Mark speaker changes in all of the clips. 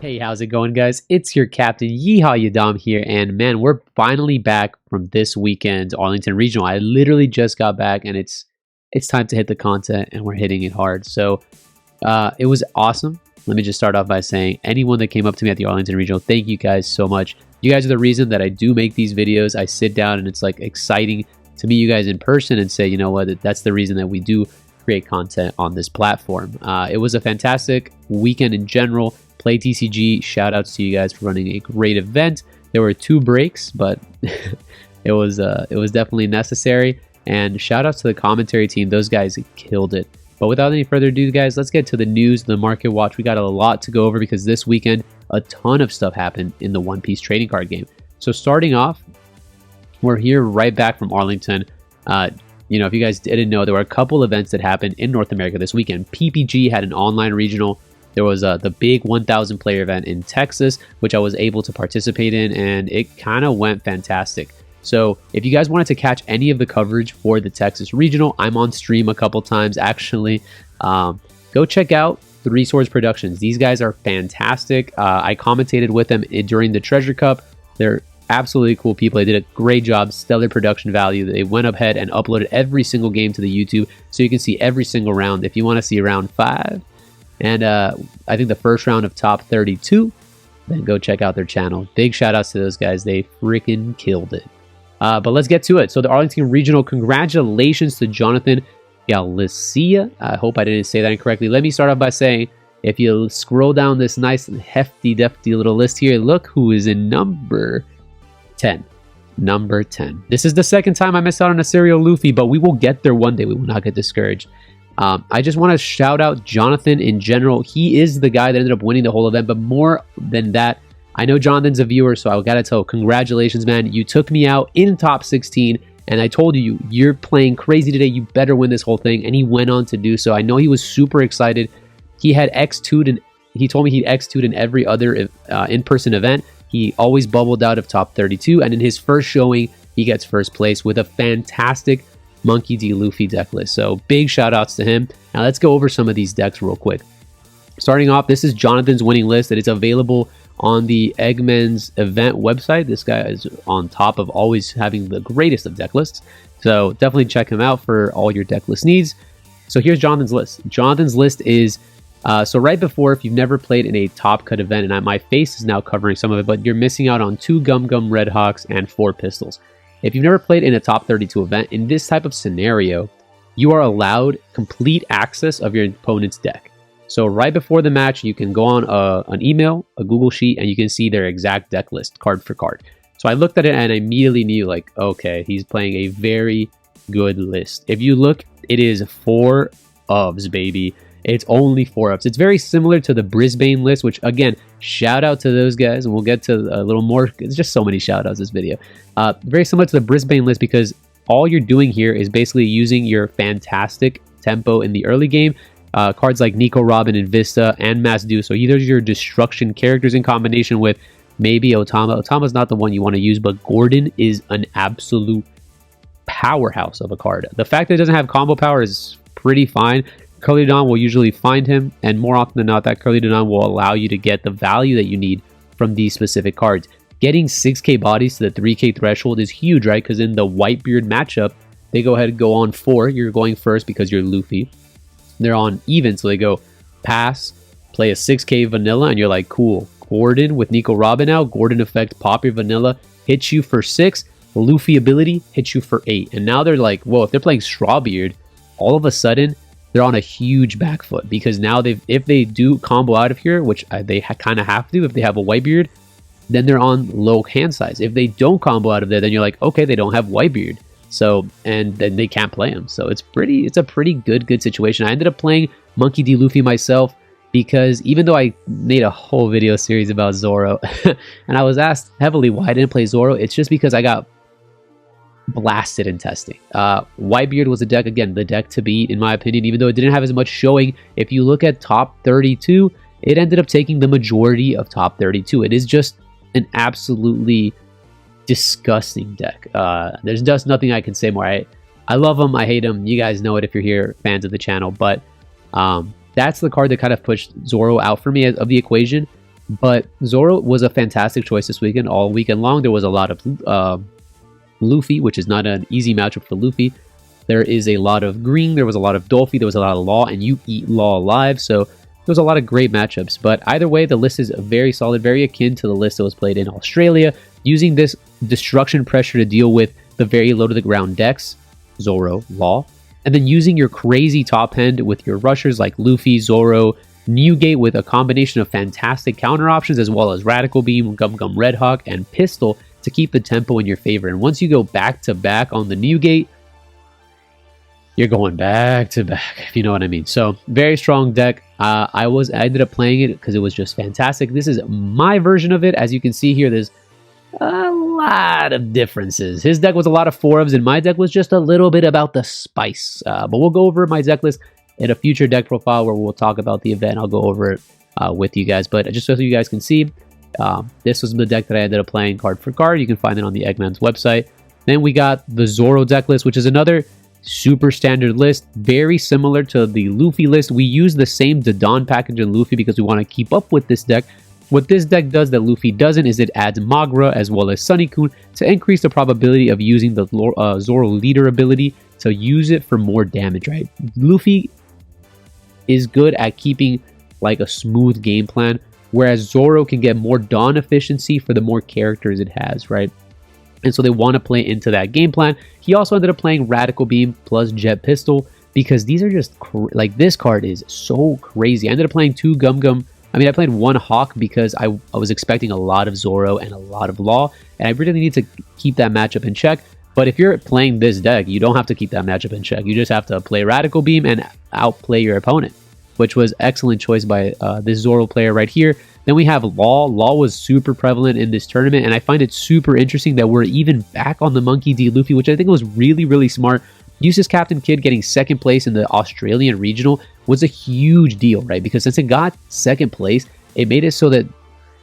Speaker 1: Hey, how's it going, guys? It's your captain, Yeehaw Yadam here, and man, we're finally back from this weekend's Arlington Regional. I literally just got back, and it's time to hit the content, and we're hitting it hard. So it was awesome. Let me just start off by saying, anyone that came up to me at the Arlington Regional, thank you guys so much. You guys are the reason that I do make these videos. I sit down, and it's like exciting to meet you guys in person and say, you know what, that's the reason that we do create content on this platform. It was a fantastic weekend in general. OPTCG, shout outs to you guys for running a great event. There were 2 breaks, but it was definitely necessary. And shout outs to the commentary team; those guys killed it. But without any further ado, guys, let's get to the news, the market watch. We got a lot to go over because this weekend a ton of stuff happened in the One Piece trading card game. So starting off, we're here right back from Arlington. You know, if you guys didn't know, there were a couple events that happened in North America this weekend. PPG had an online regional. There was the big 1,000 player event in Texas, which I was able to participate in, and it kind of went fantastic. So if you guys wanted to catch any of the coverage for the Texas Regional, I'm on stream a couple times, actually. Go check out Three Swords Productions. These guys are fantastic. I commentated with them during the Treasure Cup. They're absolutely cool people. They did a great job, stellar production value. They went ahead and uploaded every single game to the YouTube, so you can see every single round. If you want to see round 5, and I think the first round of top 32, then go check out their channel. Big shout outs to those guys. They freaking killed it. But let's get to it. So the Arlington Regional, congratulations to Jonathan Galicia. I hope I didn't say that incorrectly. Let me start off by saying, if you scroll down this nice hefty little list here, look who is in number 10. Number 10. This is the second time I missed out on a serial Luffy, but we will get there one day. We will not get discouraged. I just want to shout out Jonathan in general. He is the guy that ended up winning the whole event, but more than that, I know Jonathan's a viewer, so I gotta tell, congratulations, man. You took me out in top 16, and I told you, you're playing crazy today. You better win this whole thing, and he went on to do so. I know he was super excited. He had X2'd, and he told me he'd X2'd in every other in-person event. He always bubbled out of top 32, and in his first showing, he gets first place with a fantastic Monkey D. Luffy deck list. So big shout outs to him. Now let's go over some of these decks real quick. Starting off, this is Jonathan's winning list that is available on the Eggman's event website. This guy is on top of always having the greatest of deck lists. So definitely check him out for all your deck list needs. So here's Jonathan's list. Jonathan's list is, so right before, if you've never played in a Top Cut event, and my face is now covering some of it, but you're missing out on 2 Gum Gum Red Hawks and 4 Pistols. If you've never played in a top 32 event, in this type of scenario, you are allowed complete access of your opponent's deck. So right before the match, you can go on an email, a Google Sheet, and you can see their exact deck list, card for card. So I looked at it and I immediately knew, like, okay, he's playing a very good list. If you look, it is 4 ofs, baby. It's only 4 ups. It's very similar to the Brisbane list, which, again, shout out to those guys, and we'll get to a little more. It's just so many shout outs this video. Very similar to the Brisbane list because all you're doing here is basically using your fantastic tempo in the early game. Cards like Nico Robin and Vista and Masdu. So either your destruction characters in combination with maybe Otama. Otama's not the one you want to use, but Gordon is an absolute powerhouse of a card. The fact that it doesn't have combo power is pretty fine. Curly Dawn will usually find him, and more often than not, that Curly Dawn will allow you to get the value that you need from these specific cards. Getting 6k bodies to the 3k threshold is huge, right? Because in the Whitebeard matchup, they go ahead and go on 4. You're going first because you're Luffy. They're on even, so they go pass, play a 6k vanilla, and you're like, cool. Gordon with Nico Robin out. Gordon effect, pop your vanilla, hits you for 6. Luffy ability hits you for 8. And now they're like, whoa, if they're playing Strawbeard, all of a sudden, they're on a huge back foot because now if they do combo out of here, which they kind of have to if they have a Whitebeard, then they're on low hand size. If they don't combo out of there, then you're like, okay, they don't have Whitebeard. So, and then they can't play him. So it's a pretty good situation. I ended up playing Monkey D. Luffy myself because even though I made a whole video series about Zoro and I was asked heavily why I didn't play Zoro, it's just because I got blasted in testing. Whitebeard was a deck, again, the deck to beat in my opinion, even though it didn't have as much showing. If you look at top 32, it ended up taking the majority of top 32. It is just an absolutely disgusting deck. There's just nothing I can say more. I love him, I hate him. You guys know it if you're here, fans of the channel, but that's the card that kind of pushed Zoro out for me of the equation. But Zoro was a fantastic choice this weekend. All weekend long, there was a lot of Luffy, which is not an easy matchup for Luffy. There is a lot of green, there was a lot of Dolphy, there was a lot of Law, and you eat Law alive, so there was a lot of great matchups. But either way, the list is very solid, very akin to the list that was played in Australia, using this destruction pressure to deal with the very low to the ground decks, Zoro, Law, and then using your crazy top end with your rushers like Luffy, Zoro, Newgate with a combination of fantastic counter options as well as Radical Beam, Gum Gum Red Hawk, and Pistol to keep the tempo in your favor. And once you go back to back on the Newgate, you're going back to back, if you know what I mean. So very strong deck. I ended up playing it because it was just fantastic. This is my version of it. As you can see here, there's a lot of differences. His deck was a lot of 4-ofs, and my deck was just a little bit about the spice. But we'll go over my deck list in a future deck profile where we'll talk about the event. I'll go over it with you guys. But just so you guys can see, this was the deck that I ended up playing card for card. You can find it on the Eggman's website. Then we got the Zoro deck list, which is another super standard list, very similar to the Luffy list. We use the same Dodon package in Luffy because we want to keep up with this deck. What this deck does that Luffy doesn't is it adds Magra as well as Sunikun to increase the probability of using the Zoro leader ability to use it for more damage, right? Luffy is good at keeping like a smooth game plan, whereas Zoro can get more Dawn efficiency for the more characters it has, right? And so they want to play into that game plan. He also ended up playing Radical Beam plus Jet Pistol because these are just like, this card is so crazy. I ended up playing 2 Gum Gum. I mean, I played 1 Hawk because I was expecting a lot of Zoro and a lot of Law, and I really need to keep that matchup in check. But if you're playing this deck, you don't have to keep that matchup in check. You just have to play Radical Beam and outplay your opponent, which was excellent choice by this Zoro player right here. Then we have Law. Law was super prevalent in this tournament, and I find it super interesting that we're even back on the Monkey D. Luffy, which I think was really, really smart. Eustace Captain Kidd getting 2nd place in the Australian Regional was a huge deal, right? Because since it got 2nd place, it made it so that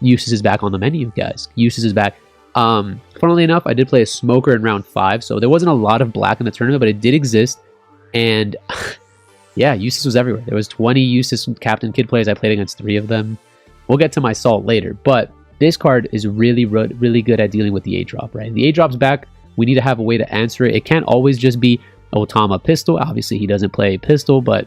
Speaker 1: Eustace is back on the menu, guys. Eustace is back. Funnily enough, I did play a Smoker in round 5, so there wasn't a lot of black in the tournament, but it did exist. And yeah, Eustace was everywhere. There was 20 Eustace Captain Kidd players. I played against 3 of them. We'll get to my Salt later, but this card is really, really good at dealing with the 8-drop, right? The 8-drop's back. We need to have a way to answer it. It can't always just be Otama Pistol. Obviously, he doesn't play Pistol, but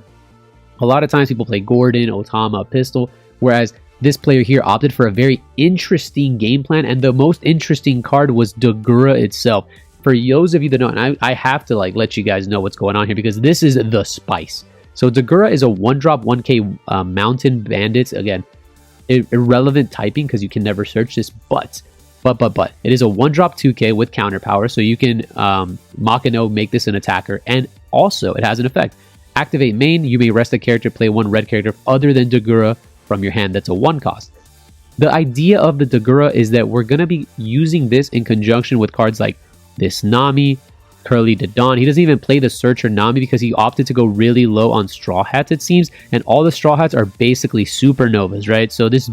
Speaker 1: a lot of times people play Gordon, Otama, Pistol, whereas this player here opted for a very interesting game plan, and the most interesting card was Dagura itself. For those of you that don't, and I have to like let you guys know what's going on here because this is the spice. So Dagura is a 1-drop 1k Mountain Bandits. Again, irrelevant typing because you can never search this, but it is a 1-drop 2k with counter power, so you can Makino make this an attacker, and also it has an effect. Activate main, you may rest a character, play 1 red character other than Dagura from your hand. That's a 1 cost. The idea of the Dagura is that we're going to be using this in conjunction with cards like this Nami, Curly Dodon. He doesn't even play the Searcher Nami because he opted to go really low on Straw Hats, it seems, and all the Straw Hats are basically supernovas, right? So this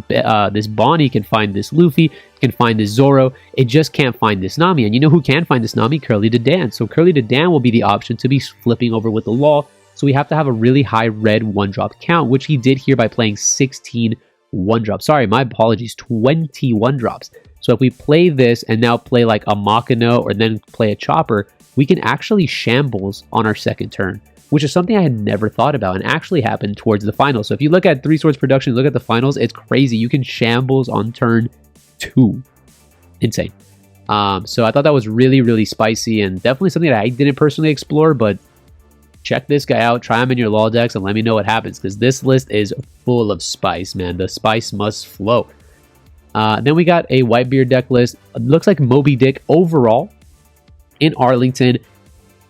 Speaker 1: Bonnie can find this Luffy, can find this Zoro, it just can't find this Nami. And you know who can find this Nami? Curly Dodon. So Curly Dodon will be the option to be flipping over with the Law. So we have to have a really high red 1-drop count, which he did here by playing 16 1-drops. Sorry, my apologies, 20 1-drops. So if we play this and now play like a Makino or then play a Chopper, we can actually shambles on our 2nd turn, which is something I had never thought about and actually happened towards the finals. So if you look at 3 Swords production, look at the finals, it's crazy. You can shambles on turn 2. Insane. So I thought that was really, really spicy and definitely something that I didn't personally explore, but check this guy out, try him in your Law decks, and let me know what happens, because this list is full of spice, man. The spice must flow. Then we got a Whitebeard deck list. It looks like Moby Dick overall in Arlington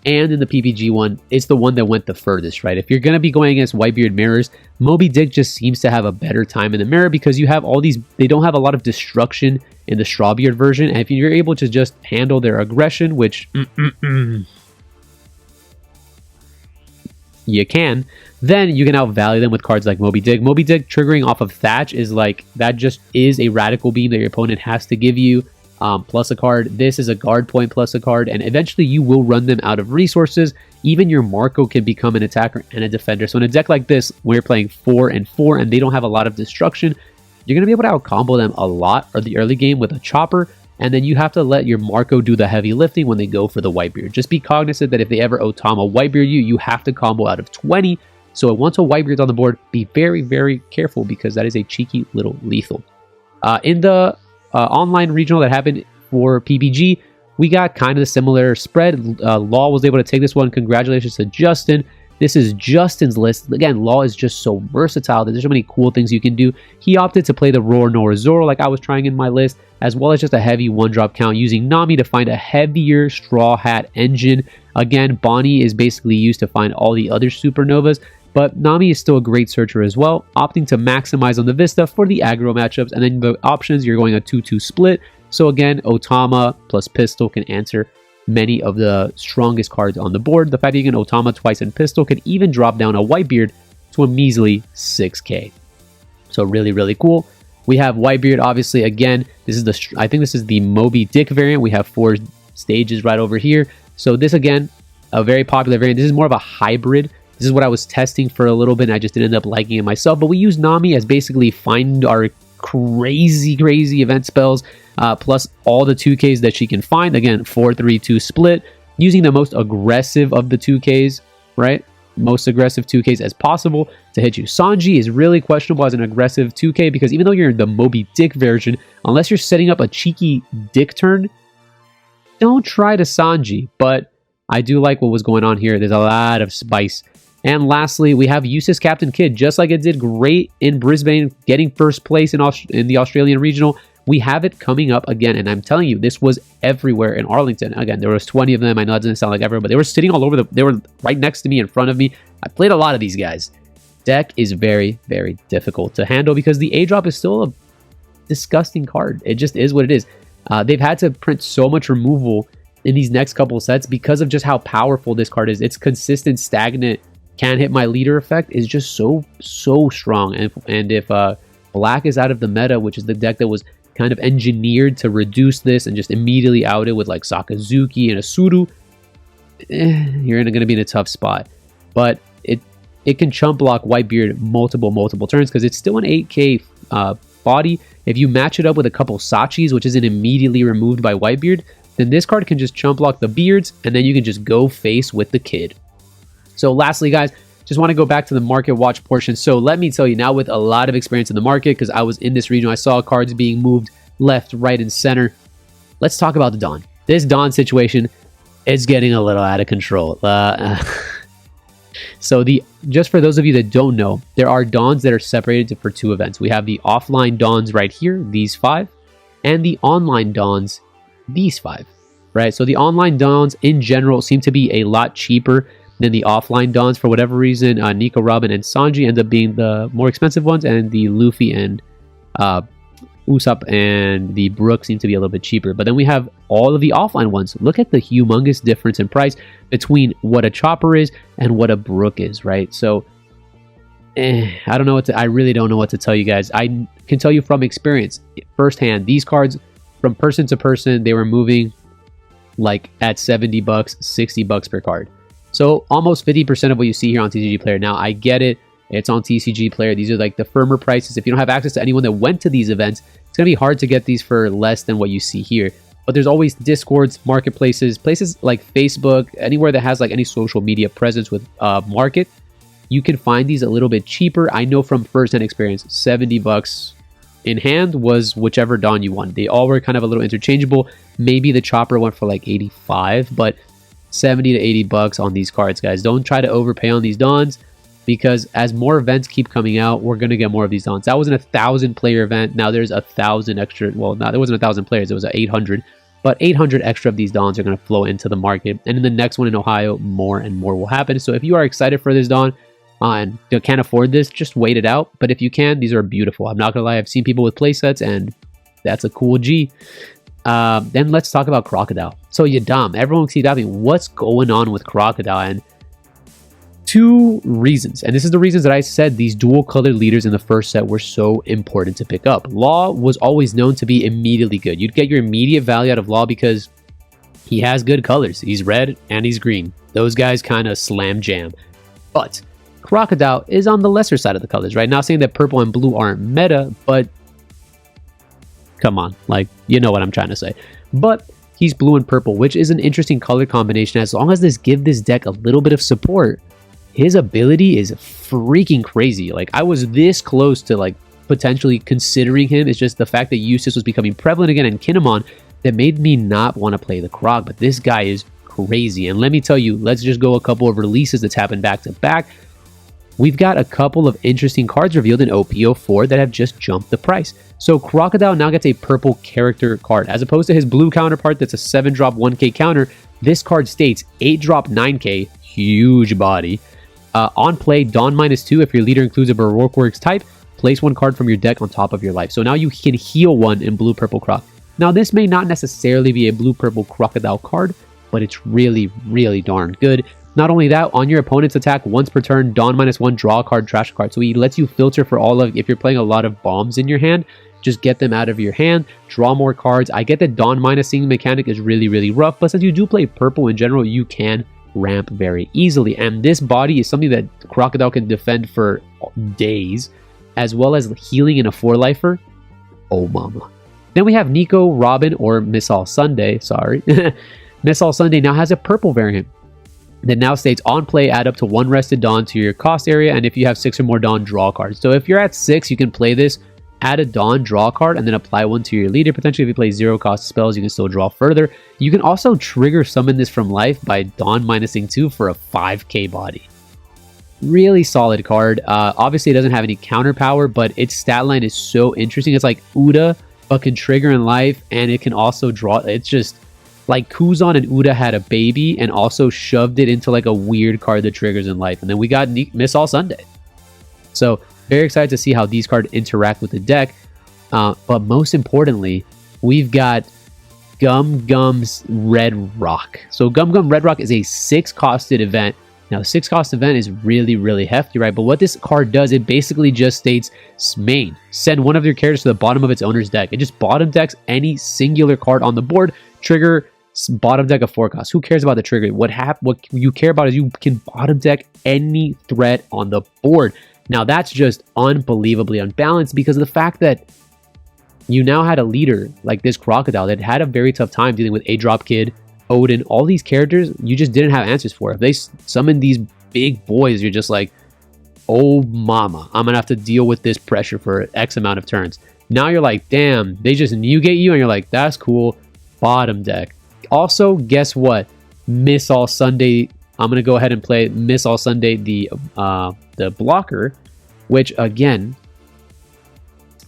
Speaker 1: and in the PPG one, it's the one that went the furthest, right? If you're going to be going against Whitebeard mirrors, Moby Dick just seems to have a better time in the mirror because you have all these, they don't have a lot of destruction in the Strawbeard version, and if you're able to just handle their aggression, which you can, then you can outvalue them with cards like Moby Dick. Moby Dick triggering off of Thatch is like, that just is a Radical Beam that your opponent has to give you. Plus a card. This is a guard point plus a card, and eventually you will run them out of resources. Even your Marco can become an attacker and a defender. So in a deck like this, where you're playing 4 and 4 and they don't have a lot of destruction, you're going to be able to out-combo them a lot or the early game with a chopper, and then you have to let your Marco do the heavy lifting when they go for the Whitebeard. Just be cognizant that if they ever Otama Whitebeard you have to combo out of 20. So once a Whitebeard's on the board, be very, very careful because that is a cheeky little lethal. In the online regional that happened for PBG, we got kind of a similar spread. Law was able to take this one. Congratulations to Justin. This is Justin's list. Again, Law is just so versatile. There's so many cool things you can do. He opted to play the Roar Nora Zoro like I was trying in my list, as well as just a heavy one-drop count using Nami to find a heavier Straw Hat engine. Again, Bonnie is basically used to find all the other supernovas, but Nami is still a great searcher as well, opting to maximize on the Vista for the aggro matchups. And then the options, you're going a 2-2 split. So again, Otama plus Pistol can answer many of the strongest cards on the board. The fact that you can Otama twice and Pistol can even drop down a Whitebeard to a measly 6k. So really, really cool. We have Whitebeard, obviously. Again, this is I think this is the Moby Dick variant. We have 4 stages right over here. So this, again, a very popular variant. This is more of a hybrid. This is what I was testing for a little bit, and I just didn't end up liking it myself. But we use Nami as basically find our crazy event spells, plus all the 2Ks that she can find. Again, 4-3-2 split, using the most aggressive of the 2Ks, right? Most aggressive 2Ks as possible to hit you. Sanji is really questionable as an aggressive 2K because even though you're in the Moby Dick version, unless you're setting up a cheeky Dick turn, don't try to Sanji. But I do like what was going on here. There's a lot of spice. And lastly, we have Eustace Captain Kidd. Just like it did great in Brisbane, getting first place in the Australian Regional, we have it coming up again. And I'm telling you, this was everywhere in Arlington. Again, there was 20 of them. I know that doesn't sound like everyone, but they were sitting all over they were right next to me, in front of me. I played a lot of these guys. Deck is very, very difficult to handle because the A-drop is still a disgusting card. It just is what it is. They've had to print so much removal in these next couple of sets because of just how powerful this card is. It's consistent, stagnant, can't hit my leader effect is just so strong. And if Black is out of the meta, which is the deck that was kind of engineered to reduce this and just immediately out it with like Sakazuki and Asuru, you're going to be in a tough spot. But it can chump block Whitebeard multiple turns because it's still an 8k body. If you match it up with a couple Sachis, which isn't immediately removed by Whitebeard, then this card can just chump block the beards, and then you can just go face with the kid. So lastly, guys, just want to go back to the market watch portion. So let me tell you, now with a lot of experience in the market, because I was in this region, I saw cards being moved left, right, and center. Let's talk about the Dawn. This Dawn situation is getting a little out of control. So just for those of you that don't know, there are Dawns that are separated for 2 events. We have the offline Dawns right here, these 5, and the online Dawns, these 5, right? So the online Dawns in general seem to be a lot cheaper than the offline Dawns. For whatever reason, Nico, Robin, and Sanji end up being the more expensive ones, and the Luffy and Usopp and the Brook seem to be a little bit cheaper. But then we have all of the offline ones. Look at the humongous difference in price between what a Chopper is and what a Brook is, right? So I don't know I really don't know what to tell you guys. I can tell you from experience, firsthand, these cards from person to person, they were moving like at $70, $60 per card. So almost 50% of what you see here on TCG Player. Now, I get it. It's on TCG Player. These are like the firmer prices. If you don't have access to anyone that went to these events, it's going to be hard to get these for less than what you see here. But there's always Discords, marketplaces, places like Facebook, anywhere that has like any social media presence with market. You can find these a little bit cheaper. I know from first-hand experience, $70 in hand was whichever Dawn you want. They all were kind of a little interchangeable. Maybe the Chopper went for like 85, but 70 to 80 bucks on these cards, guys. Don't try to overpay on these Dawns, because as more events keep coming out, we're going to get more of these Dawns. That was an 1,000 player event. Now there's 1,000 extra. Well, no, there wasn't 1,000 players. It was 800. But 800 extra of these Dawns are going to flow into the market. And in the next one in Ohio, more and more will happen. So if you are excited for this Dawn and you can't afford this, just wait it out. But if you can, these are beautiful. I'm not going to lie. I've seen people with play sets, and that's a cool G. Then let's talk about Crocodile. So Yadam, everyone keeps asking, what's going on with Crocodile? And 2 reasons, and this is the reasons that I said these dual colored leaders in the first set were so important to pick up. Law was always known to be immediately good. You'd get your immediate value out of Law because he has good colors. He's red and he's green. Those guys kind of slam jam. But Crocodile is on the lesser side of the colors, right? Not saying that purple and blue aren't meta, but Come on, like, you know what I'm trying to say. But he's blue and purple, which is an interesting color combination. As long as this give this deck a little bit of support, his ability is freaking crazy. Like, I was this close to like potentially considering him. It's just the fact that Eustace was becoming prevalent again in Kinemon that made me not want to play the Croc. But this guy is crazy. And let me tell you, let's just go a couple of releases that's happened back to back. We've got a couple of interesting cards revealed in OP04 that have just jumped the price. So Crocodile now gets a purple character card. As opposed to his blue counterpart that's a 7-drop 1k counter, this card states 8-drop 9k, huge body. On play, Dawn -2 if your leader includes a Baroque Works type. Place one card from your deck on top of your life. So now you can heal one in blue-purple Croc. Now this may not necessarily be a blue-purple Crocodile card, but it's really, really darn good. Not only that, on your opponent's attack once per turn, Dawn -1, draw a card, trash a card. So he lets you filter for all of, if you're playing a lot of bombs in your hand, just get them out of your hand, draw more cards. I get that Dawn -ing mechanic is really, really rough, but since you do play purple in general, you can ramp very easily. And this body is something that Crocodile can defend for days, as well as healing in a 4-lifer. Oh mama. Then we have Nico, Robin, or Miss All Sunday, sorry. Miss All Sunday now has a purple variant that now states on play, add up to 1 rested Dawn to your cost area, and if you have 6 or more Dawn, draw cards. So if you're at 6, you can play this, add a Dawn, draw a card, and then apply one to your leader. Potentially, if you play 0 cost spells, you can still draw further. You can also trigger summon this from life by Dawn -ing 2 for a 5k body. Really solid card. Obviously, it doesn't have any counter power, but its stat line is so interesting. It's like Uda, but can trigger in life, and it can also draw. It's just like Kuzan and Uda had a baby and also shoved it into like a weird card that triggers in life. And then we got Miss All Sunday. So very excited to see how these cards interact with the deck. But most importantly, we've got Gum Gum's Red Rock. So Gum Gum Red Rock is a 6-costed event. Now, 6-cost event is really, really hefty, right? But what this card does, it basically just states main. Send one of your characters to the bottom of its owner's deck. It just bottom decks any singular card on the board. Trigger bottom deck of 4 cost. Who cares about the trigger? What you care about is you can bottom deck any threat on the board. Now that's just unbelievably unbalanced because of the fact that you now had a leader like this Crocodile that had a very tough time dealing with A-Drop Kid, Odin, all these characters you just didn't have answers for. If they summon these big boys, you're just like, oh mama, I'm gonna have to deal with this pressure for X amount of turns. Now you're like, damn, they just Newgate you, and you're like, that's cool, bottom deck. Also, guess what? Miss All Sunday. I'm gonna go ahead and play Miss All Sunday, the blocker, which again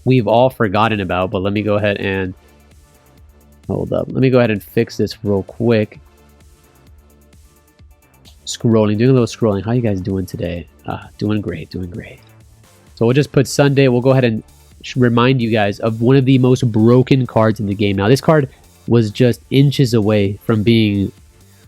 Speaker 1: we've all forgotten about. But let me go ahead and hold up. Let me go ahead and fix this real quick. Scrolling, doing a little scrolling. How you guys doing today? Doing great, doing great. So we'll just put Sunday. We'll go ahead and remind you guys of one of the most broken cards in the game. Now, this card was just inches away from being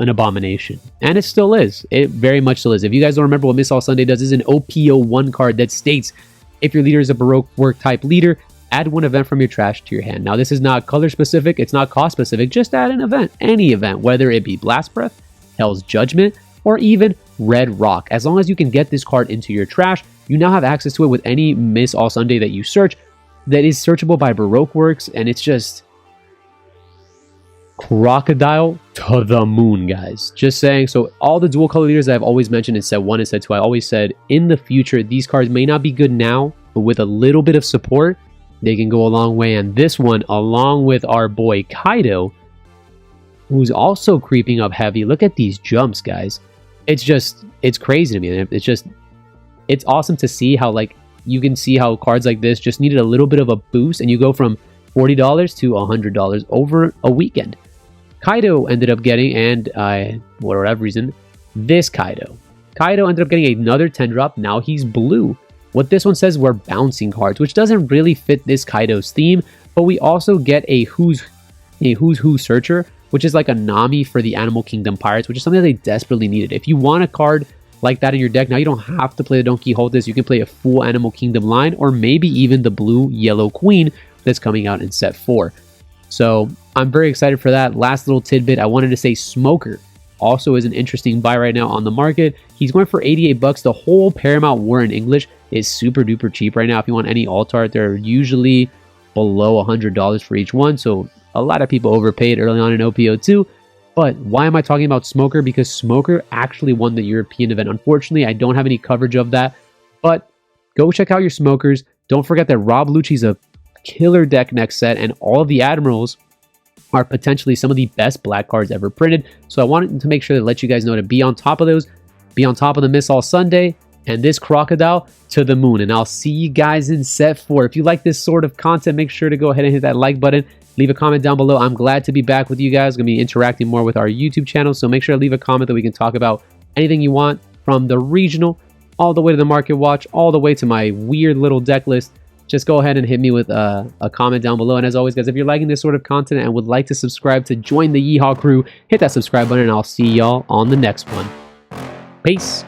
Speaker 1: an abomination. And it still is. It very much still is. If you guys don't remember what Miss All Sunday does, is an OP01 card that states, if your leader is a Baroque Work type leader, add 1 event from your trash to your hand. Now, this is not color specific. It's not cost specific. Just add an event. Any event, whether it be Blast Breath, Hell's Judgment, or even Red Rock. As long as you can get this card into your trash, you now have access to it with any Miss All Sunday that you search that is searchable by Baroque Works. And it's just Crocodile to the moon, guys. Just saying. So all the dual color leaders that I've always mentioned in set 1 and set 2, I always said in the future these cards may not be good now, but with a little bit of support they can go a long way. And this one, along with our boy Kaido, who's also creeping up heavy. Look at these jumps, guys. It's crazy to me. It's awesome to see how, like, you can see how cards like this just needed a little bit of a boost and you go from $40 to $100 over a weekend. Kaido ended up getting, and for whatever reason, this Kaido. Kaido ended up getting another 10-drop. Now he's blue. What this one says, we're bouncing cards, which doesn't really fit this Kaido's theme, but we also get a Who's Who Searcher, which is like a Nami for the Animal Kingdom Pirates, which is something that they desperately needed. If you want a card like that in your deck, now you don't have to play the Don Quixotes. You can play a full Animal Kingdom line, or maybe even the Blue-Yellow Queen that's coming out in set 4. So I'm very excited for that. Last little tidbit, I wanted to say Smoker also is an interesting buy right now on the market. He's going for 88 bucks. The whole Paramount War in English is super duper cheap right now. If you want any alt art, they're usually below $100 for each one. So a lot of people overpaid early on in OPO2. But why am I talking about Smoker? Because Smoker actually won the European event. Unfortunately, I don't have any coverage of that. But go check out your Smokers. Don't forget that Rob Lucci's a killer deck next set, and all of the Admirals are potentially some of the best black cards ever printed. So I wanted to make sure to let you guys know to be on top of those, be on top of the Miss All Sunday, and this Crocodile to the moon. And I'll see you guys in set 4. If you like this sort of content, make sure to go ahead and hit that like button. Leave a comment down below. I'm glad to be back with you guys. Going to be interacting more with our YouTube channel, so make sure to leave a comment that we can talk about anything you want, from the regional all the way to the market watch, all the way to my weird little deck list. Just go ahead and hit me with a comment down below. And as always, guys, if you're liking this sort of content and would like to subscribe to join the Yeehaw crew, hit that subscribe button, and I'll see y'all on the next one. Peace.